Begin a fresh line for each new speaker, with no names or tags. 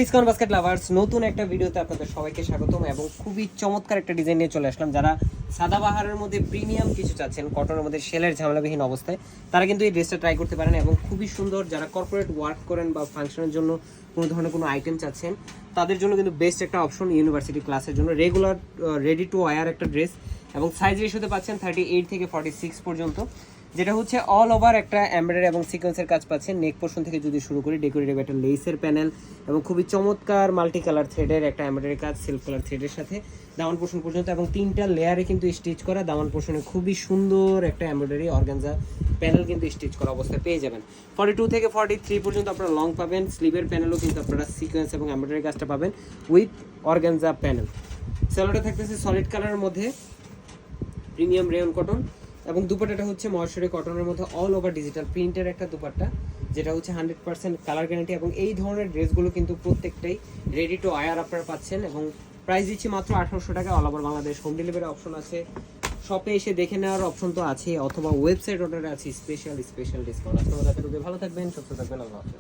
Discount basket lovers নতুন একটা ভিডিওতে আপনাদের সবাইকে স্বাগতম এবং খুবই চমৎকার একটা ডিজাইন নিয়ে চলে আসলাম। যারা সাদাবাহারের মধ্যে প্রিমিয়াম কিছু চাচ্ছেন, কটনের মধ্যে সেলের ঝামেলাবিহীন অবস্থায়, তারা কিন্তু এই ড্রেসটা ট্রাই করতে পারেন এবং খুবই সুন্দর। যারা কর্পোরেট ওয়ার্ক করেন বা ফাংশনের জন্য কোনো ধরনের কোনো আইটেম চাচ্ছেন, তাদের জন্য কিন্তু বেস্ট একটা অপশন। ইউনিভার্সিটি ক্লাসের জন্য রেগুলার রেডি টু ওয়্যার একটা ড্রেস এবং সাইজ রেশিওতে পাচ্ছেন 38 থেকে 46 পর্যন্ত, যেটা হচ্ছে অল ওভার একটা এমব্রয়ডারি এবং সিকোয়েন্সের কাজ পাচ্ছেন। নেক পোর্শন থেকে যদি শুরু করি, ডেকোরেটিভ একটা লেসের প্যানেল এবং খুবই চমৎকার মাল্টি কালার থ্রেডের একটা এমব্রয়ডারি কাজ সিল্ক কালার থ্রেডের সাথে দামান পোর্শন পর্যন্ত, এবং 3টা লেয়ারে কিন্তু স্টিচ করা। দামান পোর্শনে খুবই সুন্দর একটা এমব্রয়ডারি অর্গানজা প্যানেল কিন্তু স্টিচ করা অবস্থায় পেয়ে যাবেন। 42 থেকে 43 পর্যন্ত আপনারা লং পাবেন। স্লিভের প্যানেলও কিন্তু আপনারা সিকোয়েন্স এবং এমব্রয়ডারি কাজটা পাবেন উইথ অর্গানজা প্যানেল। সেলোটা থাকতেছে সলিড কালারের মধ্যে প্রিমিয়াম রেয়ন কটন এবং দুপাট্টাটা হচ্ছে ময়শ্চারি কটনের মধ্যে অল ওভার ডিজিটাল প্রিন্টের একটা দুপাট্টা, যেটা হচ্ছে 100% কালার গ্যারান্টি। এবং এই ধরনের ড্রেসগুলো কিন্তু প্রত্যেকটাই রেডি টু ওয়্যার আপনারা পাচ্ছেন এবং প্রাইস দিচ্ছি মাত্র 1800 টাকা। All over Bangladesh home delivery option আছে, শপে এসে দেখে নেওয়ার অপশন তো আছে, অথবা ওয়েবসাইট অর্ডারে আছে স্পেশাল ডিসকাউন্ট। আজকে ভালো থাকবেন, সুস্থ থাকবেন, আল্লাহ হাফেজ।